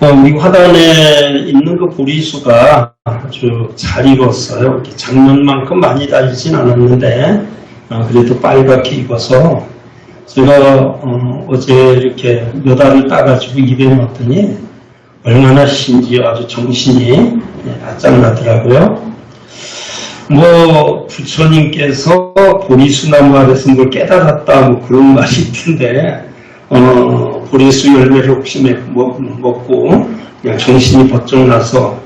이 화단에 있는 그 보리수가 아주 잘 익었어요. 이렇게 작년만큼 많이 달리진 않았는데, 그래도 빨갛게 익어서, 제가, 어제 이렇게 몇 알을 따가지고 입에 넣었더니, 얼마나 신기해 아주 정신이 바짝나더라고요. 부처님께서 보리수나무 아래서 뭘 깨달았다, 그런 말이 있던데, 보리수 열매를 혹시 먹고 그냥 정신이 번쩍 나서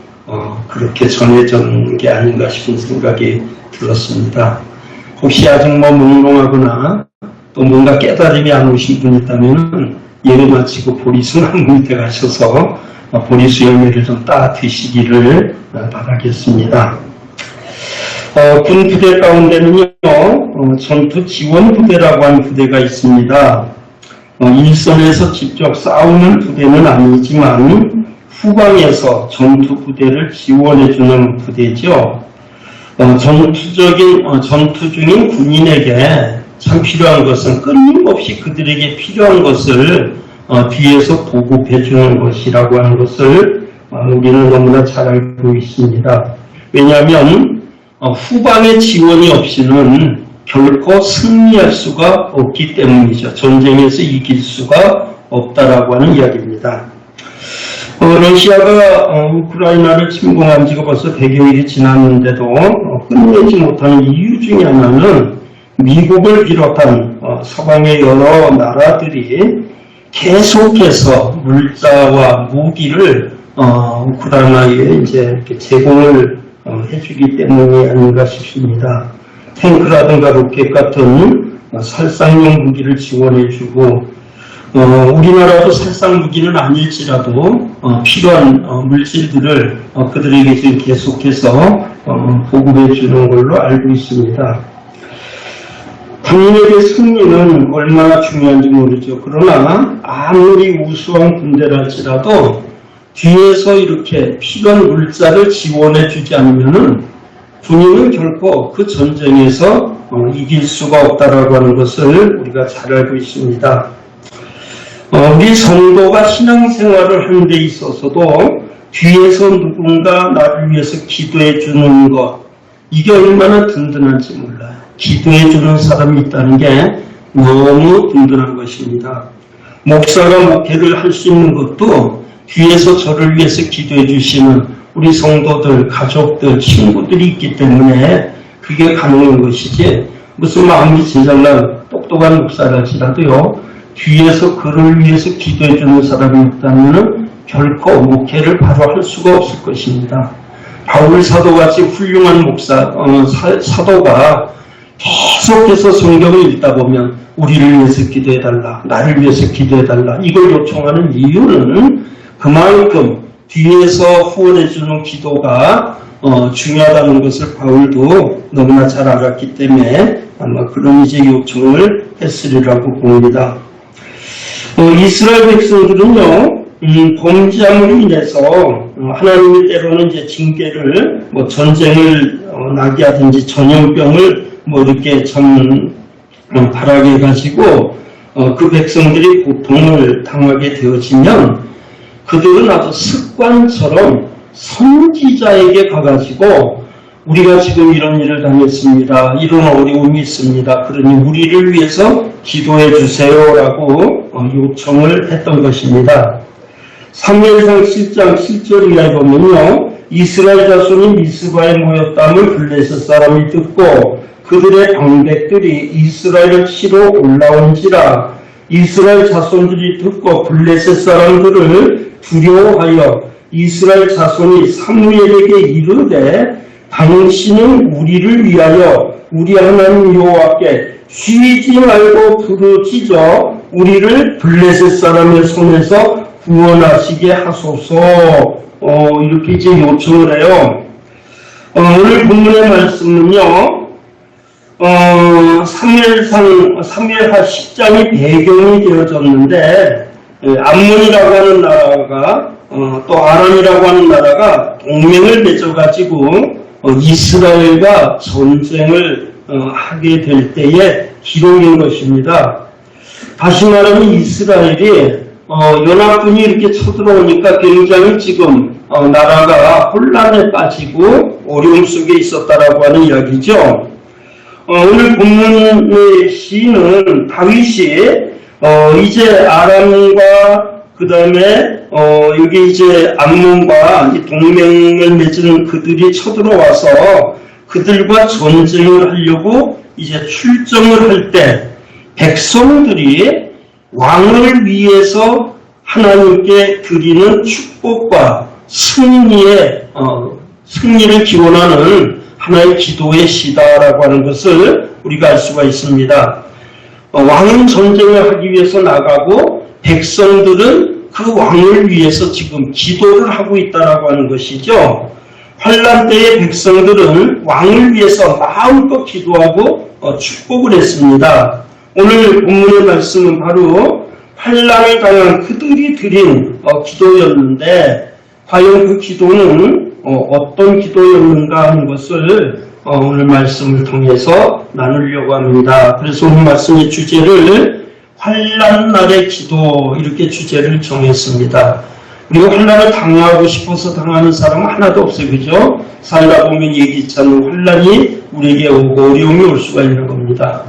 그렇게 전해진 게 아닌가 싶은 생각이 들었습니다. 혹시 아직 몽롱하거나 또 뭔가 깨달음이 안 오신 분이 있다면 예를 마치고 보리수 나무 밑에 가셔서 보리수 열매를 좀 따 드시기를 바라겠습니다. 군 부대 가운데는요, 전투 지원 부대라고 하는 부대가 있습니다. 일선에서 직접 싸우는 부대는 아니지만 후방에서 전투 부대를 지원해주는 부대죠. 전투 중인 군인에게 참 필요한 것은 끊임없이 그들에게 필요한 것을 뒤에서 보급해주는 것이라고 하는 것을 우리는 너무나 잘 알고 있습니다. 왜냐하면 후방의 지원이 없이는 결코 승리할 수가 없기 때문이죠. 전쟁에서 이길 수가 없다라고 하는 이야기입니다. 러시아가 우크라이나를 침공한 지가 벌써 100여일이 지났는데도 끝내지 못하는 이유 중에 하나는 미국을 비롯한 서방의 여러 나라들이 계속해서 물자와 무기를 우크라이나에 이제 이렇게 제공을 해주기 때문이 아닌가 싶습니다. 탱크라든가 로켓 같은 살상용 무기를 지원해주고 우리나라도 살상 무기는 아닐지라도 필요한 물질들을 그들에게 지금 계속해서 보급해주는 걸로 알고 있습니다. 군인에게 승리는 얼마나 중요한지 모르죠. 그러나 아무리 우수한 군대랄지라도 뒤에서 이렇게 필요한 물자를 지원해주지 않으면은 군인은 결코 그 전쟁에서 이길 수가 없다라고 하는 것을 우리가 잘 알고 있습니다. 우리 성도가 신앙생활을 하는 데 있어서도 뒤에서 누군가 나를 위해서 기도해 주는 것, 이게 얼마나 든든한지 몰라요. 기도해 주는 사람이 있다는 게 너무 든든한 것입니다. 목사가 목회를 할 수 있는 것도 뒤에서 저를 위해서 기도해 주시는 우리 성도들, 가족들, 친구들이 있기 때문에 그게 가능한 것이지, 무슨 마음이 제잘난 똑똑한 목사랄지라도요, 뒤에서 그를 위해서 기도해 주는 사람이 없다면 결코 목회를 바로 할 수가 없을 것입니다. 바울 사도같이 훌륭한 목사, 사도가 계속해서 성경을 읽다 보면 우리를 위해서 기도해달라, 나를 위해서 기도해달라, 이걸 요청하는 이유는 그만큼 뒤에서 후원해주는 기도가 중요하다는 것을 바울도 너무나 잘 알았기 때문에 아마 그런 이제 요청을 했으리라고 봅니다. 이스라엘 백성들은요, 범죄함으로 인해서 하나님이 때로는 이제 징계를 전쟁을 나게 하든지 전염병을 이렇게 바라게 해가지고 그 백성들이 고통을 당하게 되어지면 그들은 아주 습관처럼 선지자에게 가가지고 우리가 지금 이런 일을 당했습니다. 이런 어려움이 있습니다. 그러니 우리를 위해서 기도해 주세요라고 요청을 했던 것입니다. 사무엘상 7장 7절 이하에 보면요, 이스라엘 자손이 미스바에 모였다함을 블레셋 사람이 듣고 그들의 방백들이 이스라엘을 치러 올라온지라. 이스라엘 자손들이 듣고 블레셋 사람들을 두려워하여 이스라엘 자손이 사무엘에게 이르되 당신은 우리를 위하여 우리 하나님 여호와께 쉬지 말고 부르짖어 우리를 블레셋 사람의 손에서 구원하시게 하소서. 이렇게 이제 요청을 해요. 오늘 본문의 말씀은요, 사무엘하 10장이 배경이 되어졌는데, 암몬이라고 하는 나라가, 또 아람이라고 하는 나라가 동맹을 맺어가지고, 이스라엘과 전쟁을 하게 될 때의 기록인 것입니다. 다시 말하면 이스라엘이 연합군이 이렇게 쳐들어오니까 굉장히 지금 나라가 혼란에 빠지고 어려움 속에 있었다라고 하는 이야기죠. 오늘 본문의 시는 다윗이 이제 아람과 그 다음에 여기 이제 암몬과 동맹을 맺은 그들이 쳐들어와서 그들과 전쟁을 하려고 이제 출정을 할 때 백성들이 왕을 위해서 하나님께 드리는 축복과 승리를 기원하는 하나의 기도의 시다라고 하는 것을 우리가 알 수가 있습니다. 왕은 전쟁을 하기 위해서 나가고 백성들은 그 왕을 위해서 지금 기도를 하고 있다라고 하는 것이죠. 환란 때의 백성들은 왕을 위해서 마음껏 기도하고 축복을 했습니다. 오늘 본문의 말씀은 바로 환란을 당한 그들이 드린 기도였는데 과연 그 기도는 어떤 기도였는가 하는 것을 오늘 말씀을 통해서 나누려고 합니다. 그래서 오늘 말씀의 주제를 환란 날의 기도 이렇게 주제를 정했습니다. 우리가 환란을 당하고 싶어서 당하는 사람은 하나도 없어요. 그죠? 살다 보면 예기치 않는 환란이 우리에게 오고 어려움이 올 수가 있는 겁니다.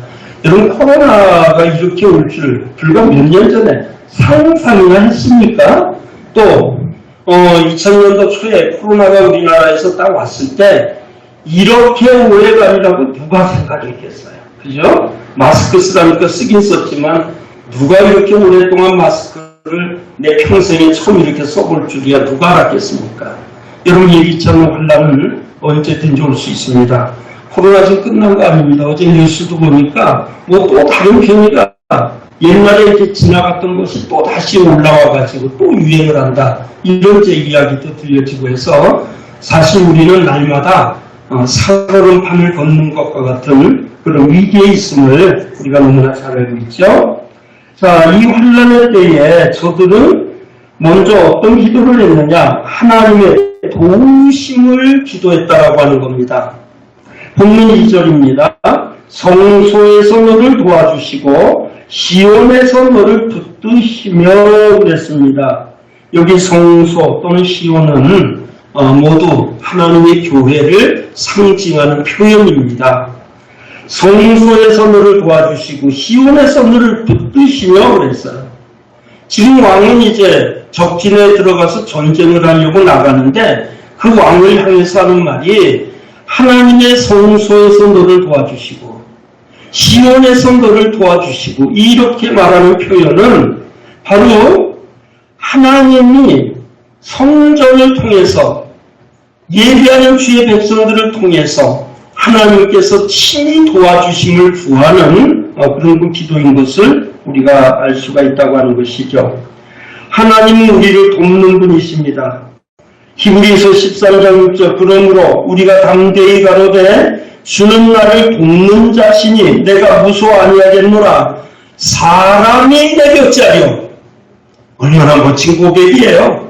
여러분 코로나가 이렇게 올 줄 불과 몇 년 전에 상상이나 했습니까? 또 2000년도 초에 코로나가 우리나라에서 딱 왔을 때 이렇게 오래가리라고 누가 생각했겠어요? 그죠? 마스크 쓰라니까 쓰긴 썼지만 누가 이렇게 오랫동안 마스크를 내 평생에 처음 이렇게 써볼 줄이야 누가 알았겠습니까? 여러분 예기치 않는 환란은 언제든지 올 수 있습니다. 코로나 지금 끝난 거 아닙니다. 어제 뉴스도 보니까 뭐 또 다른 변이가 옛날에 이렇게 지나갔던 것이 또 다시 올라와가지고 또 유행을 한다. 이런 제 이야기도 들려지고 해서 사실 우리는 날마다 살얼음 판을 걷는 것과 같은 그런 위기에 있음을 우리가 너무나 잘 알고 있죠. 자, 이 환란의 때에 저들은 먼저 어떤 기도를 했느냐? 하나님의 도우심을 기도했다라고 하는 겁니다. 본문 2절입니다. 성소에서 너를 도와주시고 시온에서 너를 붙드시며 그랬습니다. 여기 성소 또는 시온은 모두 하나님의 교회를 상징하는 표현입니다. 성소에서 너를 도와주시고 시온에서 너를 붙드시며 그랬어요. 지금 왕은 이제 적진에 들어가서 전쟁을 하려고 나가는데 그 왕을 향해서 하는 말이 하나님의 성소에서 너를 도와주시고 시온에서 너를 도와주시고 이렇게 말하는 표현은 바로 하나님이 성전을 통해서 예배하는 주의 백성들을 통해서 하나님께서 친히 도와주심을 구하는 그런 그 기도인 것을 우리가 알 수가 있다고 하는 것이죠. 하나님은 우리를 돕는 분이십니다. 히브리서 13장 6절 그러므로 우리가 담대히 가로되 주는 나를 돕는 자시니 내가 무서워 아니하겠노라. 사람이 내 곁자리요. 얼마나 멋진 고백이에요.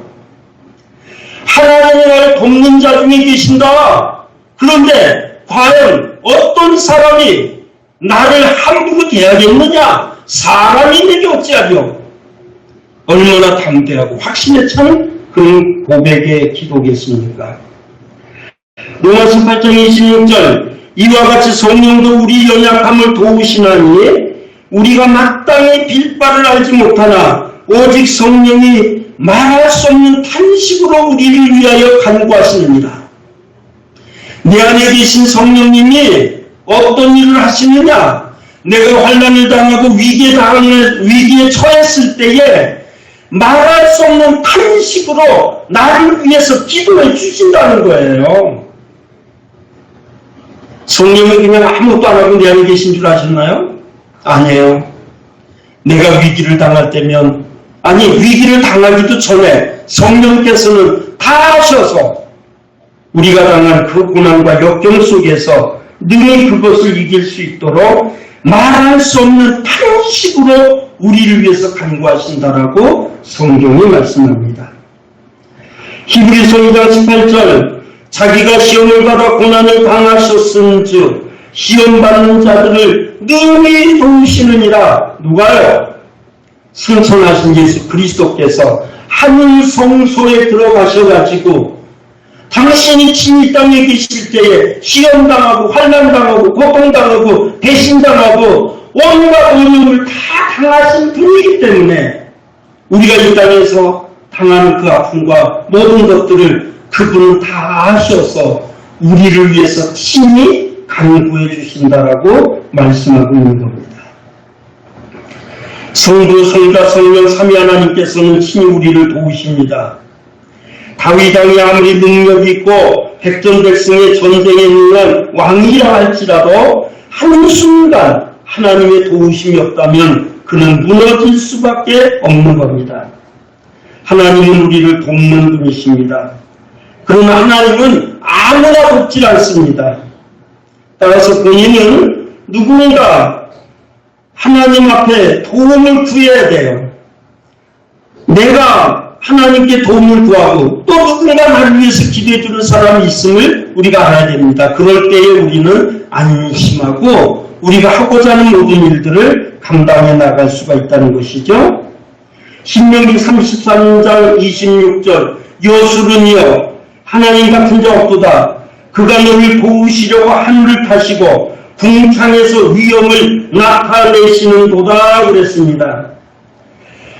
하나님이 나를 돕는 자 중에 계신다. 그런데 과연 어떤 사람이 나를 함부로 대하겠느냐? 사람이 내게 어찌하리요? 얼마나 담대하고 확신에 찬 그런 고백의 기도겠습니까? 로마서 8장 26절 이와 같이 성령도 우리 연약함을 도우시나니 우리가 마땅히 빌 바를 알지 못하나 오직 성령이 말할 수 없는 탄식으로 우리를 위하여 간구하시느니라. 내 안에 계신 성령님이 어떤 일을 하시느냐? 내가 환난을 당하고 위기에 처했을 때에 말할 수 없는 탄식으로 나를 위해서 기도해 주신다는 거예요. 성령은 그냥 아무것도 안 하고 내 안에 계신 줄 아셨나요? 아니에요. 내가 위기를 당할 때면 위기를 당하기도 전에 성령께서는 다 하셔서 우리가 당한 그 고난과 역경 속에서 능히 그것을 이길 수 있도록 말할 수 없는 탄식으로 우리를 위해서 간구하신다라고 성경이 말씀합니다. 히브리서 2장 18절 자기가 시험을 받아 고난을 당하셨은즉 시험받는 자들을 능히 도우시느니라. 누가요? 승천하신 예수 그리스도께서 하늘 성소에 들어가셔가지고 당신이 친히 땅에 계실 때에 시험당하고 환난당하고 고통당하고 배신당하고 온갖 어려움을 다 당하신 분이기 때문에 우리가 이 땅에서 당하는 그 아픔과 모든 것들을 그분은 다 아셔서 우리를 위해서 친히 간구해 주신다라고 말씀하고 있는 겁니다. 성부, 성자, 성령, 삼위 하나님께서는 친히 우리를 도우십니다. 다윗 왕이 아무리 능력이 있고 백전백승의 전쟁에 능한 왕이라 할지라도 한순간 하나님의 도우심이 없다면 그는 무너질 수밖에 없는 겁니다. 하나님은 우리를 돕는 분이십니다. 그러나 하나님은 아무나 돕질 않습니다. 따라서 본인은 누군가 하나님 앞에 도움을 구해야 돼요. 내가 하나님께 도움을 구하고 또 누군가 나를 위해서 기도해 주는 사람이 있음을 우리가 알아야 됩니다. 그럴 때에 우리는 안심하고 우리가 하고자 하는 모든 일들을 감당해 나갈 수가 있다는 것이죠. 신명기 33장 26절 요술은요 하나님 같은 자 없도다. 그가 너를 도우시려고 하늘을 타시고 궁창에서 위엄을 나타내시는 도다 그랬습니다.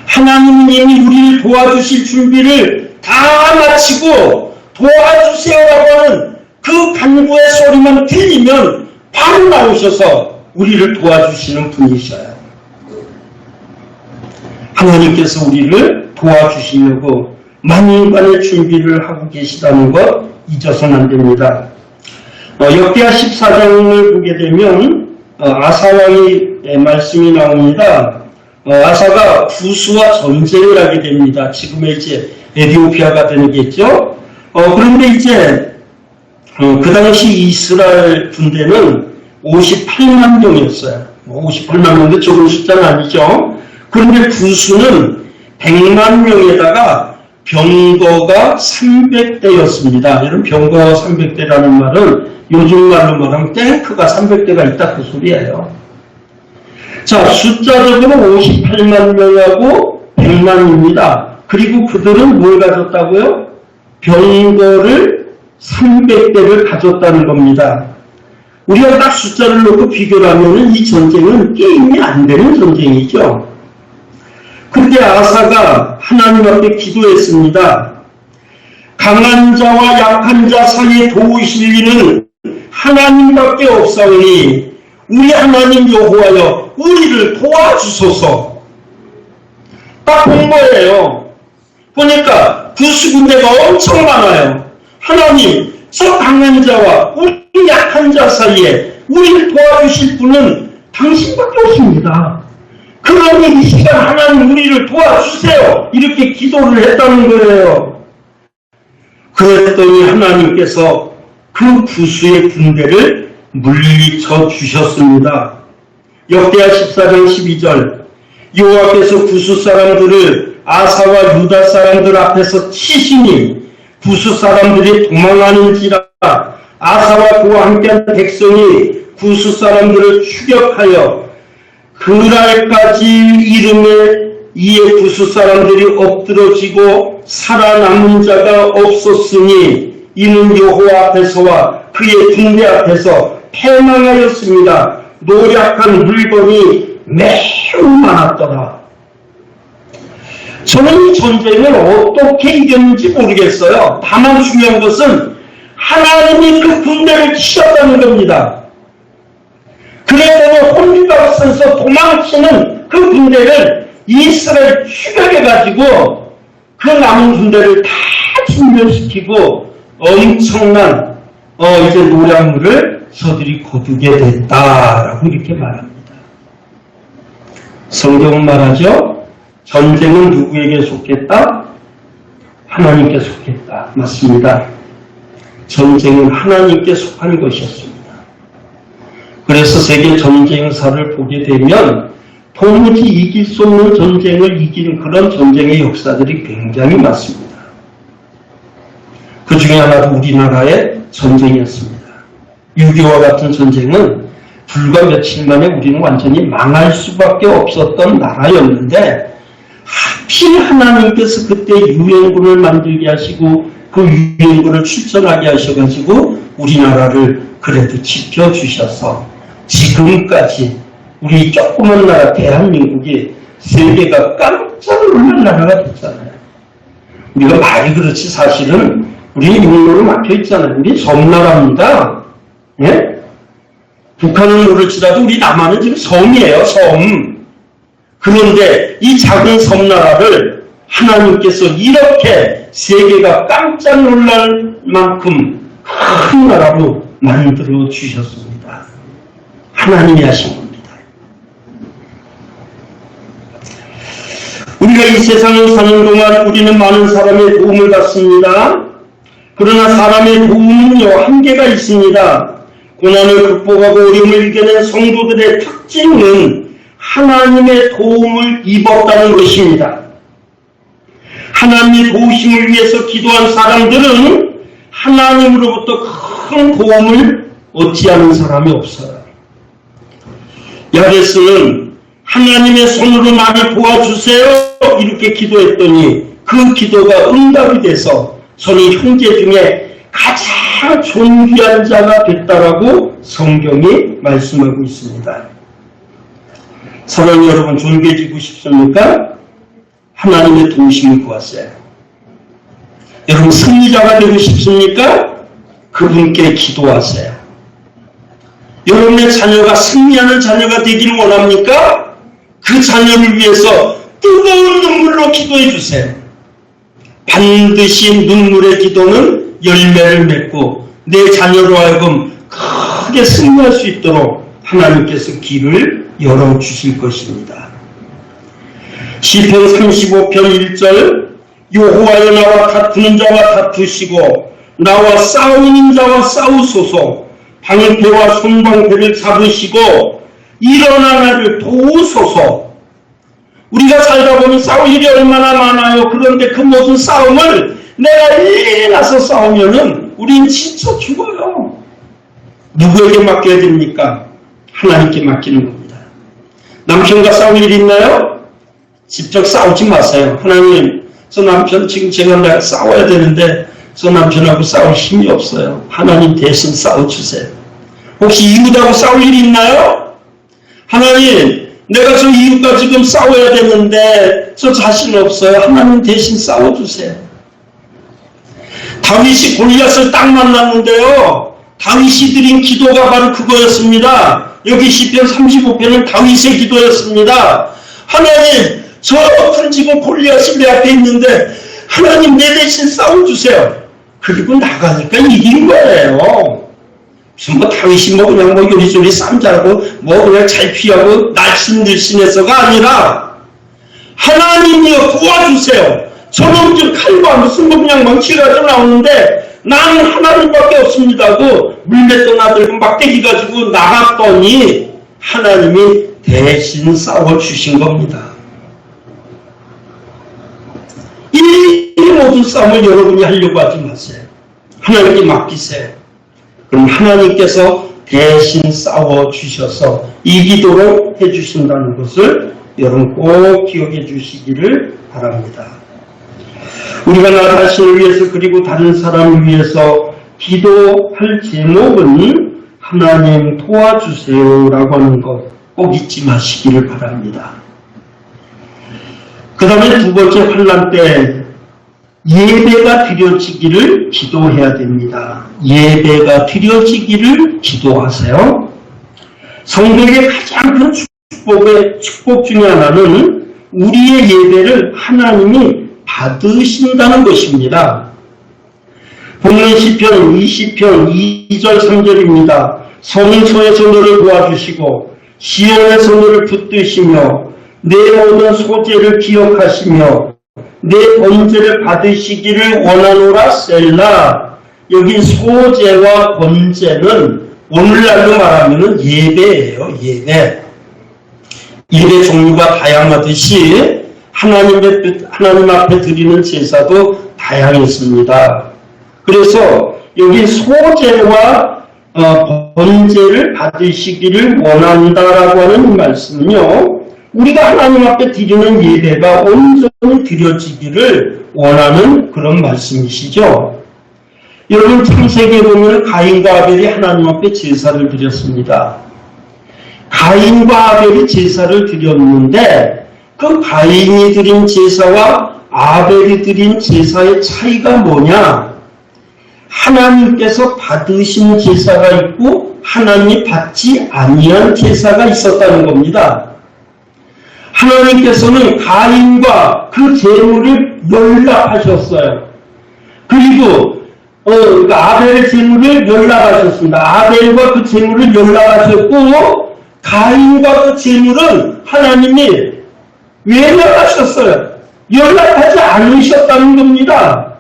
하나님은 이미 우리를 도와주실 준비를 다 마치고 도와주세요라고 하는 그 간구의 소리만 들리면 바로 나오셔서 우리를 도와주시는 분이셔요. 하나님께서 우리를 도와주시려고 만인간의 준비를 하고 계시다는 것 잊어서는 안 됩니다. 역대하 14장을 보게 되면 아사왕의 말씀이 나옵니다. 아사가 구스와 전쟁을 하게 됩니다. 지금의 이제 에티오피아가 되겠죠. 그런데 이제 그 당시 이스라엘 군대는 58만 명이었어요. 58만 명도 적은 숫자는 아니죠. 그런데 구스는 100만 명에다가 병거가 300대였습니다. 여러분 병거가 300대라는 말은 요즘 말로 말하면 탱크가 300대가 있다 그 소리예요. 자, 숫자적으로 58만 명하고 100만입니다. 그리고 그들은 뭘 가졌다고요? 병거를 300대를 가졌다는 겁니다. 우리가 딱 숫자를 놓고 비교를 하면 이 전쟁은 게임이 안 되는 전쟁이죠. 그때 아사가 하나님 앞에 기도했습니다. 강한 자와 약한 자 사이에 도우실 이는 하나님밖에 없사오니 우리 하나님 여호와여 우리를 도와주소서. 딱 본 거예요. 보니까 구스 군대가 엄청 많아요. 하나님 저 강한 자와 우리 약한 자 사이에 우리를 도와주실 분은 당신밖에 없습니다. 그러니 이 시간 하나님 우리를 도와주세요. 이렇게 기도를 했다는 거예요. 그랬더니 하나님께서 그 구스의 군대를 물리쳐 주셨습니다. 역대하 14장 12절 여호와께서 구스 사람들을 아사와 유다 사람들 앞에서 치시니 구스 사람들이 도망하는지라 아사와 그와 함께한 백성이 구스 사람들을 추격하여 그날까지 이름에 이에 구스 사람들이 엎드러지고 살아남은 자가 없었으니 이는 여호와 앞에서와 그의 군대 앞에서 패망하였습니다. 노력한 물건이 매우 많았더라. 저는 이 전쟁을 어떻게 이겼는지 모르겠어요. 다만 중요한 것은 하나님이 그 군대를 치셨다는 겁니다. 그래서 혼비가 없어서 도망치는 그 군대를 이스라엘 추격해가지고 그 남은 군대를 다 진멸시키고 엄청난 이제 노량물을 저들이 거두게 됐다라고 이렇게 말합니다. 성경은 말하죠. 전쟁은 누구에게 속했다? 하나님께 속했다. 맞습니다. 전쟁은 하나님께 속한 것이었습니다. 그래서 세계 전쟁사를 보게 되면 도무지 이길 수 없는 전쟁을 이기는 그런 전쟁의 역사들이 굉장히 많습니다. 그 중에 하나도 우리나라의 전쟁이었습니다. 6.25와 같은 전쟁은 불과 며칠 만에 우리는 완전히 망할 수밖에 없었던 나라였는데 하필 하나님께서 그때 유엔군을 만들게 하시고 그 유엔군을 출전하게 하셔가지고 우리나라를 그래도 지켜주셔서 지금까지 우리 조그만 나라 대한민국이 세계가 깜짝 놀랄 나라가 됐잖아요. 우리가 말이 그렇지 사실은 우리 육로로 막혀있잖아요. 우리 섬나라입니다. 예? 북한은 모를지라도 우리 남한은 지금 섬이에요. 섬. 그런데 이 작은 섬나라를 하나님께서 이렇게 세계가 깜짝 놀랄 만큼 큰 나라로 만들어 주셨습니다. 하나님이 하신 겁니다. 우리가 이 세상을 사는 동안 우리는 많은 사람의 도움을 받습니다. 그러나 사람의 도움은요, 한계가 있습니다. 고난을 극복하고 어려움을 이겨낸 성도들의 특징은 하나님의 도움을 입었다는 것입니다. 하나님의 도우심을 위해서 기도한 사람들은 하나님으로부터 큰 도움을 얻지 않은 사람이 없어요. 야베스는 하나님의 손으로 나를 도와주세요 이렇게 기도했더니 그 기도가 응답이 돼서 저는 형제 중에 가장 존귀한 자가 됐다라고 성경이 말씀하고 있습니다. 사랑하는 여러분, 존귀해지고 싶습니까? 하나님의 도우심을 구하세요. 여러분, 승리자가 되고 싶습니까? 그분께 기도하세요. 여러분의 자녀가 승리하는 자녀가 되기를 원합니까? 그 자녀를 위해서 뜨거운 눈물로 기도해 주세요. 반드시 눈물의 기도는 열매를 맺고 내 자녀로 하여금 크게 승리할 수 있도록 하나님께서 길을 열어주실 것입니다. 시편 35편 1절 여호와여 나와 다투는 자와 다투시고 나와 싸우는 자와 싸우소서 방패와 손방패를 잡으시고 일어나 나를 도우소서. 우리가 살다 보면 싸울 일이 얼마나 많아요. 그런데 그 모든 싸움을 내가 일일이 나서 싸우면은 우린 진짜 죽어요. 누구에게 맡겨야 됩니까? 하나님께 맡기는 겁니다. 남편과 싸울 일이 있나요? 직접 싸우지 마세요. 하나님, 저 남편 지금 제가 싸워야 되는데 저 남편하고 싸울 힘이 없어요. 하나님 대신 싸워주세요. 혹시 이웃하고 싸울 일이 있나요? 하나님, 내가 저 이웃과 지금 싸워야 되는데 저 자신 없어요. 하나님 대신 싸워주세요. 다윗이 골리앗을 딱 만났는데요. 다윗이 드린 기도가 바로 그거였습니다. 여기 시편 35편은 다윗의 기도였습니다. 하나님, 저 큰 지금 골리앗이 내 앞에 있는데 하나님 내 대신 싸워주세요. 그리고 나가니까 이긴 거예요. 무슨 뭐 다윗이 뭐 그냥 뭐 요리조리 쌈 잘하고 뭐 그냥 잘 피하고 날씬들씬해서가 아니라 하나님이여 도와주세요. 저놈 좀 칼과 무슨 뭐 그냥 멍치가지고 나오는데 나는 하나님밖에 없습니다 하고 물맷돈 아들고 막대기 가지고 나갔더니 하나님이 대신 싸워주신 겁니다. 이 모든 싸움을 여러분이 하려고 하지 마세요. 하나님께 맡기세요. 그럼 하나님께서 대신 싸워주셔서 이기도록 해주신다는 것을 여러분 꼭 기억해 주시기를 바랍니다. 우리가 나 자신을 위해서 그리고 다른 사람을 위해서 기도할 제목은 하나님 도와주세요라고 하는 것 꼭 잊지 마시기를 바랍니다. 그 다음에 두 번째 환난 때 예배가 드려지기를 기도해야 됩니다. 예배가 드려지기를 기도하세요. 성경의 가장 큰 축복 중에 하나는 우리의 예배를 하나님이 받으신다는 것입니다. 본문 시편 20편 2절 3절입니다. 성소에서 너를 도와주시고 시온에서 너를 붙드시며 내 모든 소재를 기억하시며 내 번제를 받으시기를 원하노라 셀라. 여기 소재와 번제는 오늘날로 말하면 예배예요. 예배. 예배 종류가 다양하듯이 하나님 앞에 드리는 제사도 다양했습니다. 그래서 여기 소재와 번제를 받으시기를 원한다라고 하는 말씀은요. 우리가 하나님 앞에 드리는 예배가 온전히 드려지기를 원하는 그런 말씀이시죠. 여러분 창세기에 보면 가인과 아벨이 하나님 앞에 제사를 드렸습니다. 가인과 아벨이 제사를 드렸는데 그 가인이 드린 제사와 아벨이 드린 제사의 차이가 뭐냐? 하나님께서 받으신 제사가 있고 하나님이 받지 아니한 제사가 있었다는 겁니다. 하나님께서는 가인과 그 제물을 연락하셨어요. 그리고 아벨의 제물을 연락하셨습니다. 아벨과 그 제물을 연락하셨고 가인과 그 제물은 하나님이 외면하셨어요. 연락하지 않으셨다는 겁니다.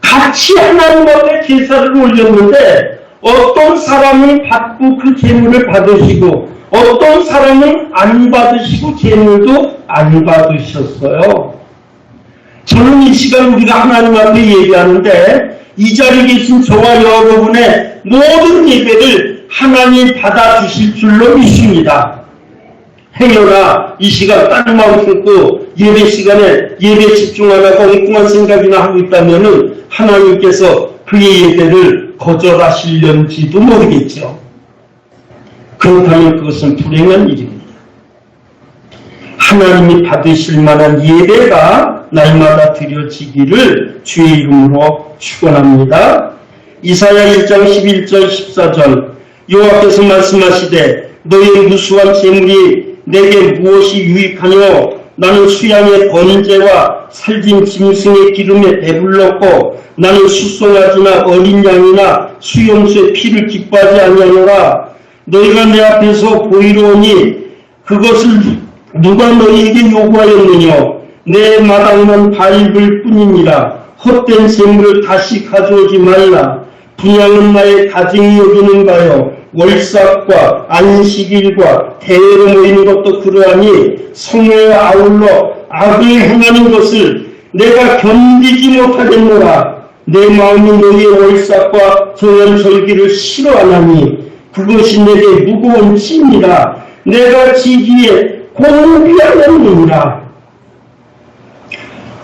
같이 하나님 앞에 제사를 올렸는데 어떤 사람은 받고 그 제물을 받으시고 어떤 사람은 안 받으시고 제물도 안 받으셨어요. 저는 이 시간 우리가 하나님 앞에 예배하는데 이 자리에 계신 저와 여러분의 모든 예배를 하나님 받아주실 줄로 믿습니다. 행여나 이 시간 딴 마음 품고 예배 시간에 예배 집중 안 하고 엉뚱한 생각이나 하고 있다면 하나님께서 그의 예배를 거절하실런지도 모르겠죠. 그렇다면 그것은 불행한 일입니다. 하나님이 받으실 만한 예배가 날마다 드려지기를 주의 이름으로 축원합니다. 이사야 1장 11절 14절 여호와께서 말씀하시되 너희의 무수한 재물이 내게 무엇이 유익하뇨? 나는 수양의 번제와 살진 짐승의 기름에 배불렀고 나는 수송아지나 어린 양이나 수염소의 피를 기뻐하지 아니하노라. 너희가 내 앞에서 보이려오니 그것을 누가 너희에게 요구하였느냐? 내 마당만 밟을 뿐이니라. 헛된 재물을 다시 가져오지 말라. 분양은 나의 가증이 여기는가요? 월삭과 안식일과 대회로 모이는 것도 그러하니 성회에 아울러 악을 행하는 것을 내가 견디지 못하겠노라. 내 마음이 너희의 월삭과 정연절기를 싫어하나니 그것이 내게 무거운 짐이라. 내가 지기에 공비하였느니라.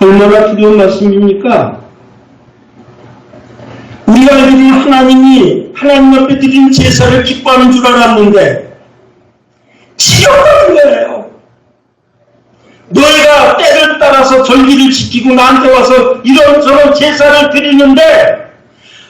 얼마나 두려운 말씀입니까? 우리가 알기로는 하나님이 하나님 앞에 드리는 제사를 기뻐하는 줄 알았는데 지옥받은 거예요. 너희가 때를 따라서 절기를 지키고 나한테 와서 이런저런 제사를 드리는데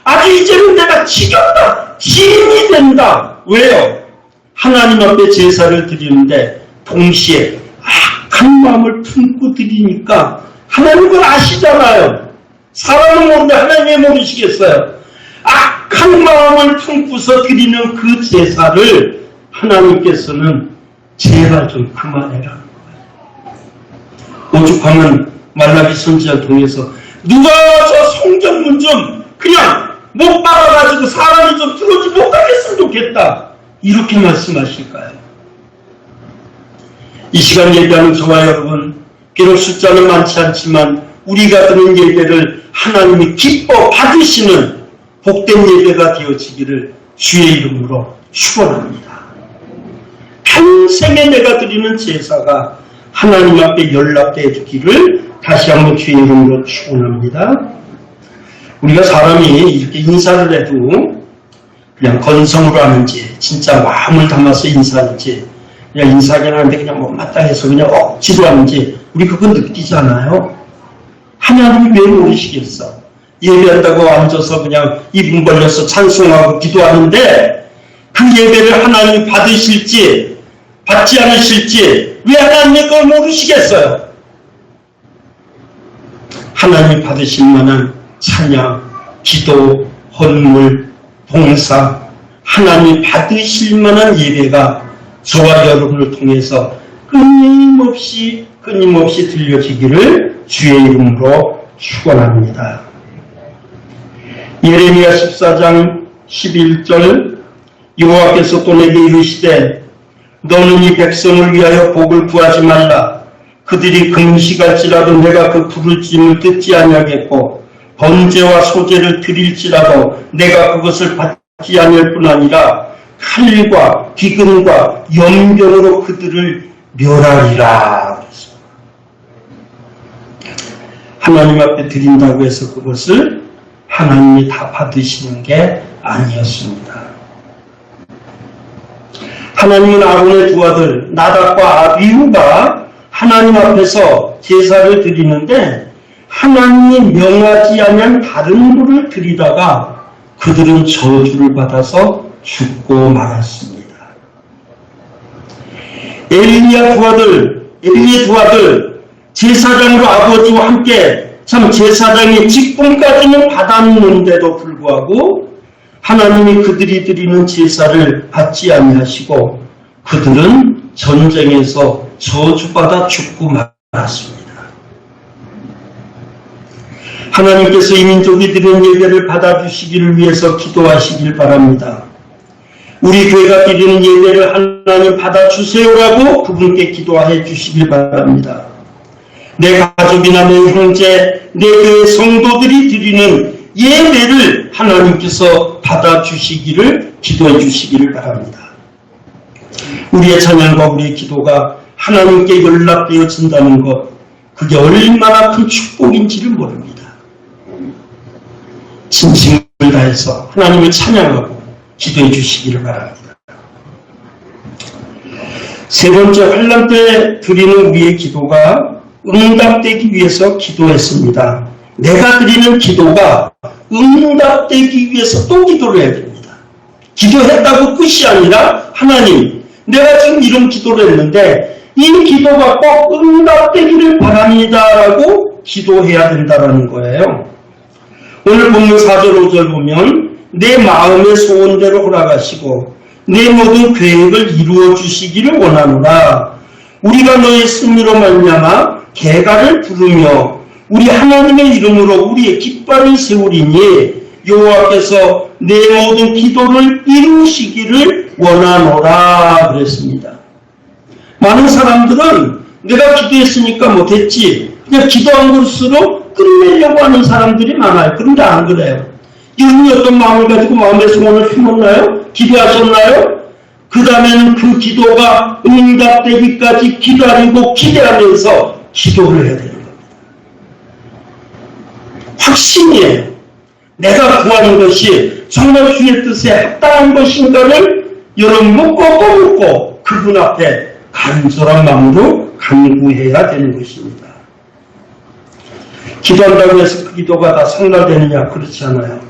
아주 이제는 내가 지겹다. 짐이 된다. 왜요? 하나님 앞에 제사를 드리는데 동시에 악한 마음을 품고 드리니까 하나님 그걸 아시잖아요. 사람은 모르는데 하나님이 모르시겠어요. 악한 마음을 품고서 드리는 그 제사를 하나님께서는 제발 좀 그만해라. 오죽하면 말라기 선지자를 통해서 누가 저 성전문 좀 그냥 못 박아가지고 사람이 좀 들어오지 못하겠으면 좋겠다. 이렇게 말씀하실까요? 이 시간 예배하는 저와 여러분, 비록 숫자는 많지 않지만 우리가 드는 예배를 하나님이 기뻐 받으시는 복된 예배가 되어지기를 주의 이름으로 축원합니다. 평생에 내가 드리는 제사가 하나님 앞에 연락되어 주기를 다시 한번 주의 이름으로 축원합니다. 우리가 사람이 이렇게 인사를 해도 그냥 건성으로 하는지 진짜 마음을 담아서 인사하는지 그냥 인사하긴 하는데 그냥 뭐 마땅해서 그냥 억지로 하는지 우리 그건 느끼잖아요. 하나님이 왜 모르시겠어? 예배한다고 앉아서 그냥 입은 벌려서 찬송하고 기도하는데 그 예배를 하나님이 받으실지 받지 않으실지 왜 하나님이 그걸 모르시겠어요? 하나님이 받으실 만한 찬양, 기도, 헌물, 봉사 하나님이 받으실 만한 예배가 저와 여러분을 통해서 끊임없이 들려지기를 주의 이름으로 축원합니다. 예레미야 14장 11절 여호와께서 또 내게 이르시되 너는 이 백성을 위하여 복을 구하지 말라. 그들이 금식할지라도 내가 그 부르짖음을 듣지 아니하겠고 번제와 소제를 드릴지라도 내가 그것을 받지 아니할 뿐 아니라 칼과 기근과 연병으로 그들을 멸하리라. 하나님 앞에 드린다고 해서 그것을 하나님이 다 받으시는 게 아니었습니다. 하나님은 아론의 두 아들 나답과 아비후가 하나님 앞에서 제사를 드리는데 하나님이 명하지 않은 다른 분을 드리다가 그들은 저주를 받아서 죽고 말았습니다. 엘리의 두 아들 제사장으로 아버지와 함께 참 제사장의 직분까지는 받았는데도 불구하고 하나님이 그들이 드리는 제사를 받지 아니하시고 그들은 전쟁에서 저주받아 죽고 말았습니다. 하나님께서 이 민족이 드린 예배를 받아주시기를 위해서 기도하시길 바랍니다. 우리 교회가 드리는 예배를 하나님 받아주세요라고 그분께 기도해 주시길 바랍니다. 내 가족이나 내 형제, 내 교회 성도들이 드리는 예배를 하나님께서 받아주시기를 기도해 주시기를 바랍니다. 우리의 찬양과 우리의 기도가 하나님께 연락되어진다는 것, 그게 얼마나 큰 축복인지를 모릅니다. 진심을 다해서 하나님을 찬양하고 기도해 주시기를 바랍니다. 세 번째, 환난 때 드리는 우리의 기도가 응답되기 위해서 기도했습니다. 내가 드리는 기도가 응답되기 위해서 또 기도를 해야 됩니다. 기도했다고 끝이 아니라 하나님, 내가 지금 이런 기도를 했는데 이 기도가 꼭 응답되기를 바랍니다라고 기도해야 된다는 거예요. 오늘 본문 4절 5절 보면 내 마음의 소원대로 허락하시고 내 모든 계획을 이루어 주시기를 원하노라. 우리가 너의 승리로 말미암아 개가를 부르며 우리 하나님의 이름으로 우리의 깃발을 세우리니 여호와께서 내 모든 기도를 이루시기를 원하노라 그랬습니다. 많은 사람들은 내가 기도했으니까 못했지, 그냥 기도한 것으로 끝내려고 하는 사람들이 많아요. 그런데 안 그래요. 여러분이 어떤 마음을 가지고 마음의 소원을 품었나요? 기도하셨나요? 그 다음에는 그 기도가 응답되기까지 기다리고 기대하면서 기도를 해야 되는 겁니다. 확신이에요. 내가 구하는 것이 정말 주의 뜻에 합당한 것인가를 여러분 묻고 그분 앞에 간절한 마음으로 간구해야 되는 것입니다. 기도한다고 해서 그 기도가 다 상달되느냐? 그렇지 않아요.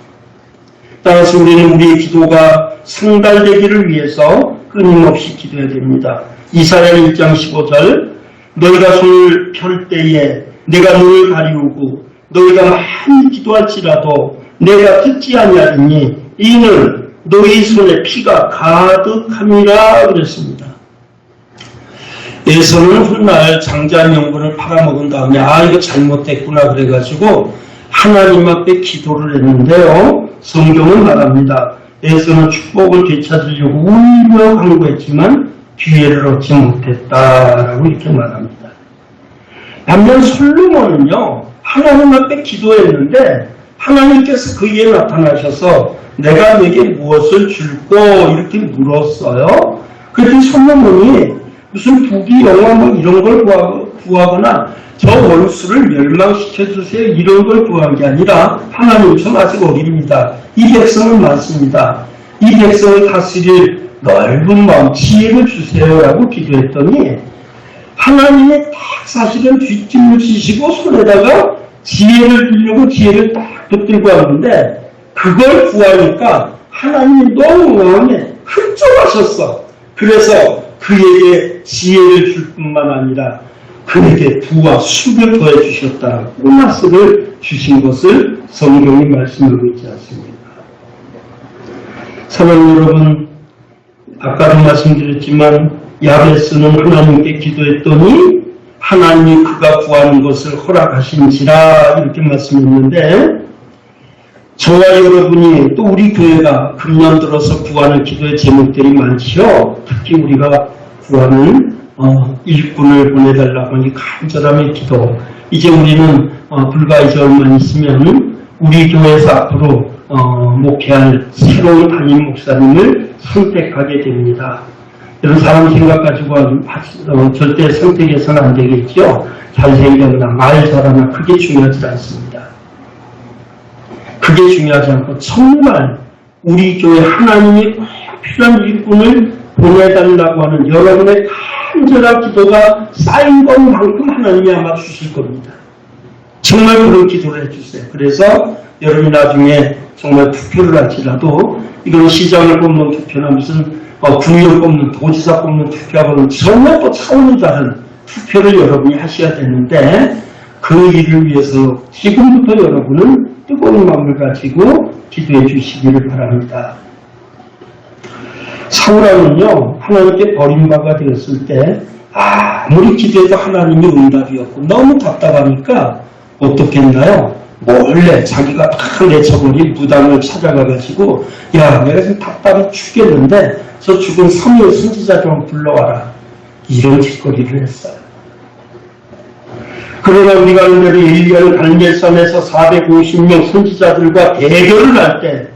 따라서 우리는 우리의 기도가 상달되기를 위해서 끊임없이 기도해야 됩니다. 이사야 1장 15절 너희가 손을 펼 때에 내가 눈을 가리우고 너희가 많이 기도할지라도 내가 듣지 아니하리니 이는 너희 손에 피가 가득함이라 그랬습니다. 에서는 훗날 장자 명분을 팔아먹은 다음에 이거 잘못됐구나 그래가지고 하나님 앞에 기도를 했는데요. 성경은 말합니다. 에서는 축복을 되찾으려고 울며 간구했지만 기회를 얻지 못했다라고 이렇게 말합니다. 반면 솔로몬은요. 하나님 앞에 기도했는데 하나님께서 그에게 나타나셔서 내가 네게 무엇을 줄꼬 이렇게 물었어요. 그랬더니 솔로몬이 무슨 부귀 영화 이런 걸 구하거나 저 원수를 멸망시켜주세요 이런 걸 구한 게 아니라 하나님 전 아직 어립니다. 이 백성은 많습니다. 이 백성을 다스릴 넓은 마음 지혜를 주세요라고 기도했더니 하나님이 딱 사실은 뒷짐을 지시고 손에다가 지혜를 주려고 지혜를 딱 붙들고 왔는데 그걸 구하니까 하나님이 너무 마음에 흡족하셨어. 그래서 그에게 지혜를 줄 뿐만 아니라 그에게 부와 수를 더해 주셨다. 보너스를 주신 것을 성경이 말씀하고 있지 않습니까? 사랑하는 여러분, 아까도 말씀드렸지만 야베스는 하나님께 기도했더니 하나님이 그가 구하는 것을 허락하신지라 이렇게 말씀했는데 저와 여러분이 또 우리 교회가 금년 들어서 구하는 기도의 제목들이 많지요. 특히 우리가 구하는 일꾼을 보내달라고 하니 간절함의 기도. 이제 우리는 불과 이제 얼마 있으면 우리 교회에서 앞으로 목회할 새로운 담임 목사님을 선택하게 됩니다. 이런 사람 생각 가지고 절대 선택해서는 안 되겠죠. 잘생겼나 말 잘하나 그게 중요하지 않습니다. 그게 중요하지 않고 정말 우리 교회 하나님이 꼭 필요한 일꾼을 보내달라고 하는 여러분의 간절한 기도가 쌓인 것만큼 하나님이 아마 주실 겁니다. 정말 그런 기도를 해주세요. 그래서 여러분이 나중에 정말 투표를 할지라도 이건 시장을 뽑는 투표나 무슨 군의원 뽑는 도지사 뽑는 투표하고는 정말 또 차원이 다른 투표를 여러분이 하셔야 되는데 그 일을 위해서 지금부터 여러분은 뜨거운 마음을 가지고 기도해 주시기를 바랍니다. 사울왕은요 하나님께 버림받아 되었을 때 아무리 기도해도 하나님이 응답이었고 너무 답답하니까 어떻게 했나요? 몰래 자기가 다 내쳐버린 무당을 찾아가가지고 야 내가 지금 답답해 죽겠는데 저 죽은 사무엘 선지자 좀 불러와라 이런 짓거리를 했어요. 그러나 우리가 아는 대로 엘리야는 갈멜산에서 450명 선지자들과 대결을 할 때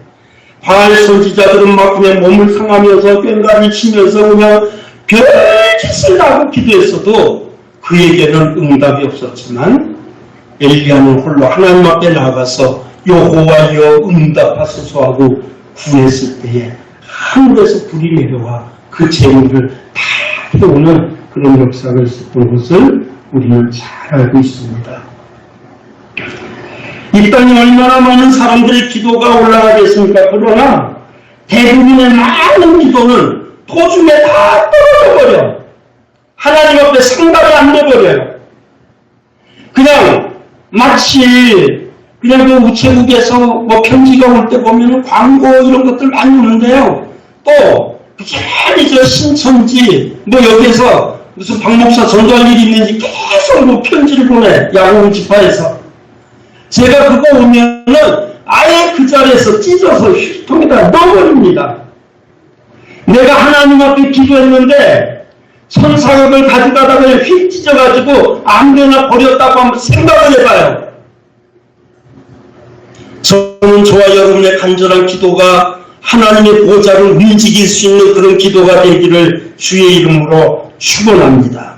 바알 선지자들은 막 그냥 몸을 상하면서 꽹과를 치면서 그냥 별짓을 하고 기도했어도 그에게는 응답이 없었지만 엘리야는 홀로 하나님 앞에 나가서 여호와여 응답하소서 하고 구했을 때에 하늘에서 불이 내려와 그 재물을 다 태우는 그런 역사가 있었던 것을 우리는 잘 알고 있습니다. 이 땅에 얼마나 많은 사람들의 기도가 올라가겠습니까? 그러나 대부분의 많은 기도는 도중에 다 떨어져 버려. 하나님 앞에 상답이 안 돼버려요. 그냥 마치 그냥 그 우체국에서 뭐 편지가 올 때 보면 광고 이런 것들 많이 오는데요. 또 괜히 저 신천지 뭐 여기에서 무슨 박 목사 전도할 일이 있는지 계속 뭐 편지를 보내 야구 지파에서 제가 그거 오면은 아예 그 자리에서 찢어서 휴지통에다 넣어버립니다. 내가 하나님 앞에 기도했는데 천사역을 가져가다가 휙 찢어가지고 아무데나 버렸다고 한번 생각을 해봐요. 저는 저와 여러분의 간절한 기도가 하나님의 보좌를 움직일 수 있는 그런 기도가 되기를 주의 이름으로 축원합니다.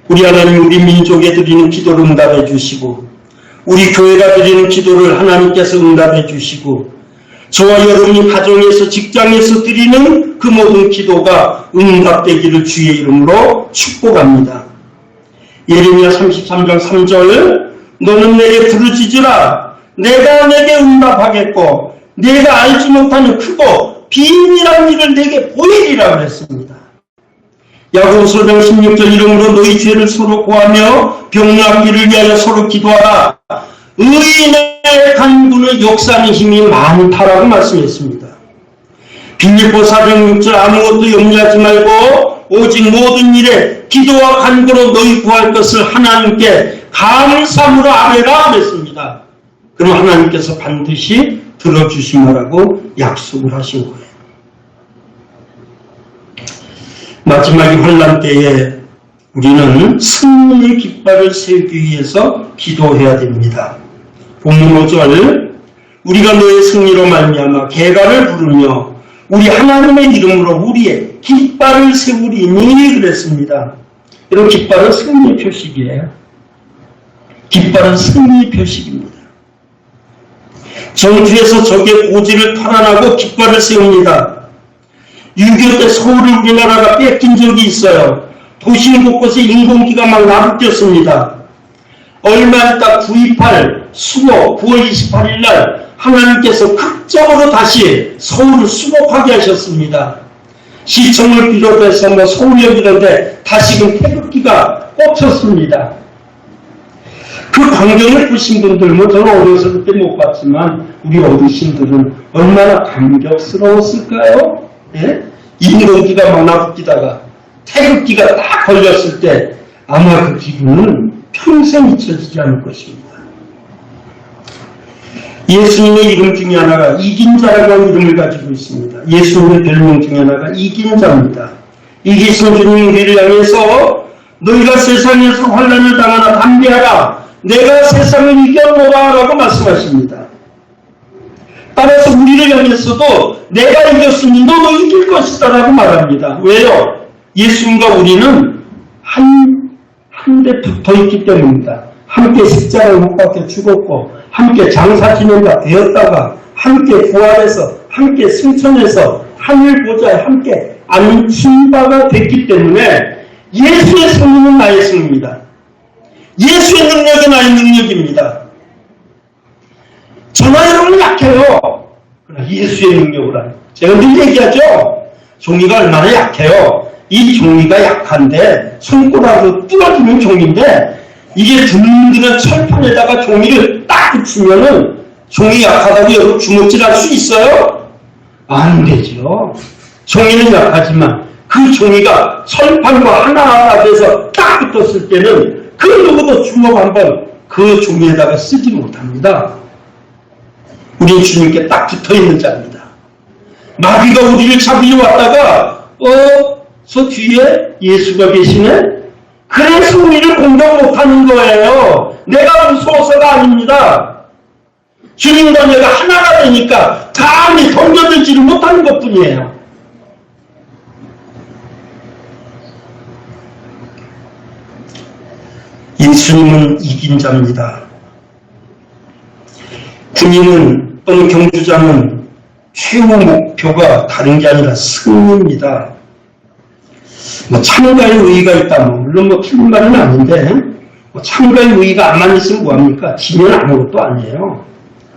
우리 하나님 우리 민족에 드리는 기도를 응답해 주시고 우리 교회가 드리는 기도를 하나님께서 응답해 주시고 저와 여러분이 가정에서 직장에서 드리는 그 모든 기도가 응답되기를 주의 이름으로 축복합니다. 예레미야 33장 3절 너는 내게 부르짖으라 내가 내게 응답하겠고 내가 알지 못하는 크고 비밀한 일을 내게 보이리라 그랬습니다. 야고보서 5장 16절 이름으로 너희 죄를 서로 고하며 병나기를 위하여 서로 기도하라. 의인의 간구는 역사하는 힘이 많다라고 말씀했습니다. 빌립보 4장 6절 아무것도 염려하지 말고 오직 모든 일에 기도와 간구로 너희 구할 것을 하나님께 감사함으로 아뢰라 그랬습니다. 그럼 하나님께서 반드시 들어주시라고 약속을 하신 거예요. 마지막에 환난 때에 우리는 승리의 깃발을 세우기 위해서 기도해야 됩니다. 본문 5절 우리가 너의 승리로 말미암아 개가를 부르며 우리 하나님의 이름으로 우리의 깃발을 세우리니 그랬습니다. 이런 깃발은 승리의 표식이에요. 깃발은 승리의 표식입니다. 전투에서 적의 고지를 탈환하고 깃발을 세웁니다. 6.25 때 서울을 우리나라가 뺏긴 적이 있어요. 도시 곳곳에 인공기가 막 나부꼈습니다. 얼마 있다 9.28 수거 9월 28일 날 하나님께서 극적으로 다시 서울을 수복하게 하셨습니다. 시청을 비롯해서 뭐 서울역 이런데 다시금 태극기가 꽂혔습니다. 그 광경을 보신 분들, 뭐 저는 어렸을 때 못 봤지만 우리 어르신들은 얼마나 감격스러웠을까요? 예? 인공기가 막 나붙기다가 태극기가 딱 걸렸을 때 아마 그 기분은 평생 잊혀지지 않을 것입니다. 예수님의 이름 중에 하나가 이긴 자라고 하는 이름을 가지고 있습니다. 예수님의 별명 중에 하나가 이긴 자입니다. 이기신 주님 우리를 향해서 너희가 세상에서 환난을 당하나 담대하라 내가 세상을 이겼노라 라고 말씀하십니다. 따라서 우리를 향해서도 내가 이겼으니 너도 이길 것이다 라고 말합니다. 왜요? 예수님과 우리는 한데 붙어있기 때문입니다. 함께 십자가에 못 박혀 죽었고 함께 장사 지낸다 되었다가 함께 부활해서 함께 승천해서 하늘 보좌에 함께 앉힌 바가 됐기 때문에 예수의 승리는 나의 승리입니다. 예수의 능력은 나의 능력입니다. 저나 여러분은 약해요. 그러나 예수의 능력을 알아요. 제가 늘 얘기하죠. 종이가 얼마나 약해요. 이 종이가 약한데 손가락으로 뚫어주는 종인데 이게 둥근한 철판에다가 종이를 딱 붙이면은 종이 약하다고 여러분 주먹질할 수 있어요? 안 되죠. 종이는 약하지만 그 종이가 철판과 하나하나 돼서 딱 붙었을 때는 그 누구도 주먹 한번 그 종이에다가 쓰지 못합니다. 우리 주님께 딱 붙어있는 자입니다. 마귀가 우리를 잡으려 왔다가 저 뒤에 예수가 계시네? 그래서 우리를 공격 못하는 거예요. 내가 무서워서가 아닙니다. 주님과 내가 하나가 되니까 감히 던져들지를 못하는 것뿐이에요. 예수님은 이긴 자입니다. 군인은 또는 경주자는 최후 목표가 다른 게 아니라 승리입니다. 참가의 의의가 있다. 물론 틀린 말은 아닌데 참가의 의의가 안만 있으면 뭐합니까? 지면 아무것도 아니에요.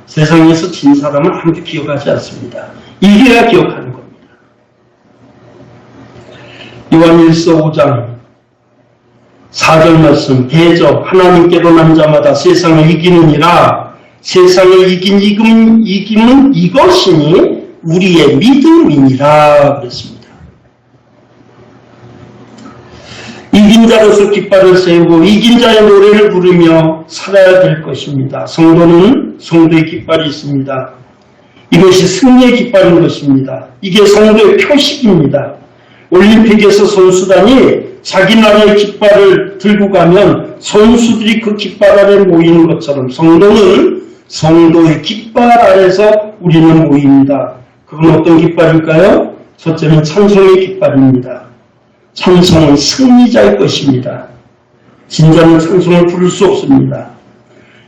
세상에서 진 사람은 아무도 기억하지 않습니다. 이겨야 기억하는 겁니다. 요한일서 5장 4절 말씀 대저 하나님께로 난 자마다 세상을 이기느니라. 세상을 이긴 이김은 이것이니 우리의 믿음이니라 그랬습니다. 이긴 자로서 깃발을 세우고 이긴 자의 노래를 부르며 살아야 될 것입니다. 성도는 성도의 깃발이 있습니다. 이것이 승리의 깃발인 것입니다. 이게 성도의 표식입니다. 올림픽에서 선수단이 자기 나라의 깃발을 들고 가면 선수들이 그 깃발 아래 모이는 것처럼 성도는 성도의 깃발 아래서 우리는 모입니다. 그건 어떤 깃발일까요? 첫째는 찬송의 깃발입니다. 찬송은 승리자의 것입니다. 진자는 찬송을 부를 수 없습니다.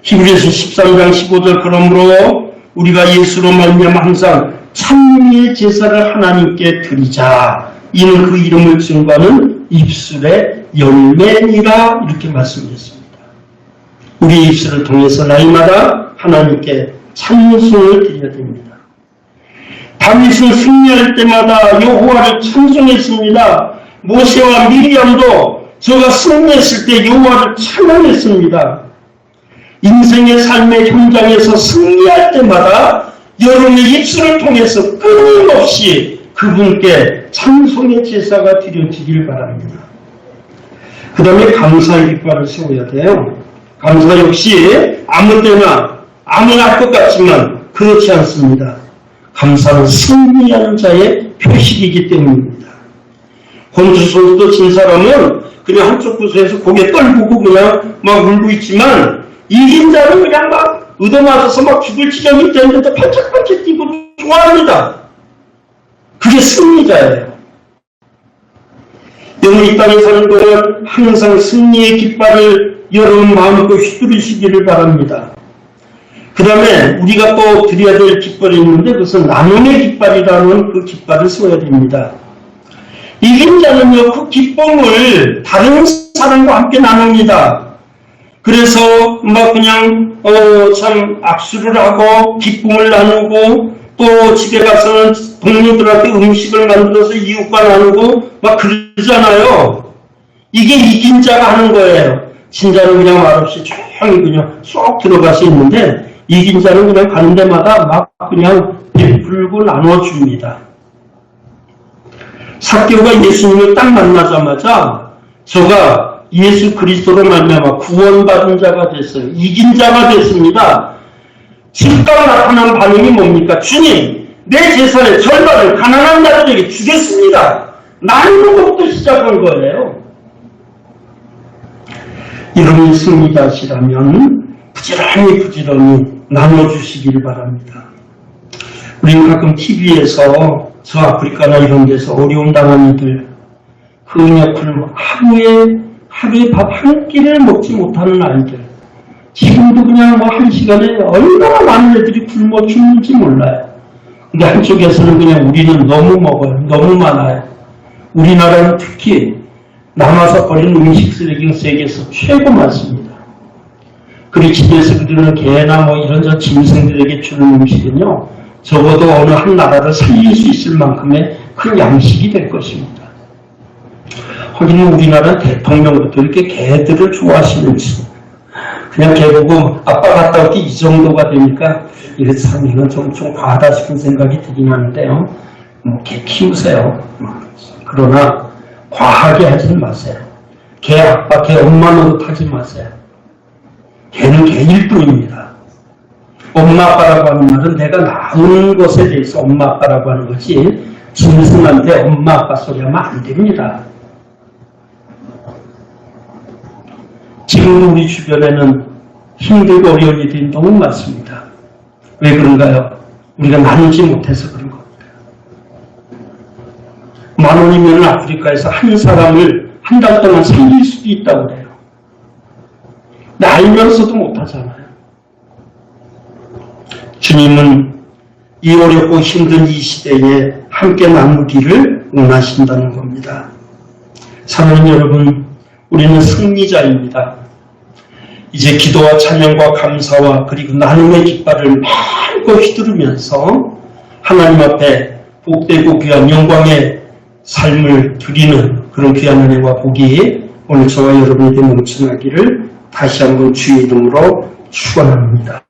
히브리서 13장 15절 그러므로 우리가 예수로 말미암아 항상 찬미의 제사를 하나님께 드리자. 이는 그 이름을 증거하는 입술의 열매니라 이렇게 말씀드렸습니다. 우리 입술을 통해서 날마다 하나님께 찬송을 드려야 됩니다. 다윗은 승리할 때마다 여호와를 찬송했습니다. 모세와 미리암도 저가 승리했을 때 여호와를 찬양했습니다. 인생의 삶의 현장에서 승리할 때마다 여러분의 입술을 통해서 끊임없이 그분께 찬송의 제사가 드려지길 바랍니다. 그 다음에 감사의 깃발을 세워야 돼요. 감사 역시 아무 때나 아무나 할 것 같지만 그렇지 않습니다. 감사는 승리하는 자의 표식이기 때문입니다. 권투 선수도 진 사람은 그냥 한쪽 구석에서 고개 떨구고 그냥 막 울고 있지만 이긴 자는 그냥 막 얻어맞아서 막 죽을 지경이 되는데도 팔짝팔짝 뛰고 좋아합니다. 그게 승리자예요. 여러분 이 땅에 사는 동안 항상 승리의 깃발을 여러분 마음껏 휘두르시기를 바랍니다. 그 다음에 우리가 또 드려야 될 깃발이 있는데 그것은 나눔의 깃발이라는 그 깃발을 써야 됩니다. 이긴 자는요 그 기쁨을 다른 사람과 함께 나눕니다. 그래서 막 그냥 참 악수를 하고 기쁨을 나누고 또 집에 가서는 동료들한테 음식을 만들어서 이웃과 나누고 막 그러잖아요. 이게 이긴 자가 하는 거예요. 진자는 그냥 말없이 조용히 그냥 쏙 들어가서 있는데 이긴 자는 그냥 가는 데마다 막 그냥 베풀고 나눠줍니다. 삭개오가 예수님을 딱 만나자마자 저가 예수 그리스도로 말미암아 구원받은 자가 됐어요. 이긴 자가 됐습니다. 즉각 나타난 반응이 뭡니까? 주님, 내 재산의 절반을 가난한 자들에게 주겠습니다. 나누는 것부터 시작한 거예요. 여러분이 승리자시라면 부지런히 나눠주시길 바랍니다. 우리는 가끔 TV에서 저 아프리카나 이런 데서 어려움 당한 이들, 흑역을 하루에 밥 한 끼를 먹지 못하는 아이들, 지금도 그냥 뭐 한 시간에 얼마나 많은 애들이 굶어 죽는지 몰라요. 근데 한쪽에서는 그냥 우리는 너무 먹어요. 너무 많아요. 우리나라는 특히 남아서 버린 음식 쓰레기가 세계에서 최고 많습니다. 그리고 집에서 그들은 개나 뭐 이런 저 짐승들에게 주는 음식은요, 적어도 어느 한 나라를 살릴 수 있을 만큼의 큰 양식이 될 것입니다. 하긴 우리나라는 대통령부터 이렇게 개들을 좋아하시는지, 그냥 개 보고 아빠 갔다 올게 이 정도가 되니까 이런 이건 좀 과하다 싶은 생각이 들긴 하는데요. 개 키우세요. 그러나 과하게 하지는 마세요. 개 아빠, 개 엄마 노릇하지 마세요. 개는 개일 뿐입니다. 엄마 아빠라고 하는 말은 내가 낳은 것에 대해서 엄마 아빠라고 하는 거지, 짐승한테 엄마 아빠 소리 하면 안 됩니다. 지금 우리 주변에는 힘들고 어려운 일들이 너무 많습니다. 왜 그런가요? 우리가 나누지 못해서 그런 겁니다. 10,000원이면 아프리카에서 한 사람을 한 달 동안 살릴 수도 있다고 그래요. 근데 알면서도 못하잖아요. 주님은 이 어렵고 힘든 이 시대에 함께 나누기를 원하신다는 겁니다. 사랑하는 여러분, 우리는 승리자입니다. 이제 기도와 찬양과 감사와 그리고 나눔의 깃발을 마음껏 휘두르면서 하나님 앞에 복되고 귀한 영광의 삶을 드리는 그런 귀한 은혜와 복이 오늘 저와 여러분에게 넘쳐나기를 다시 한번 주의 이름으로 축원합니다.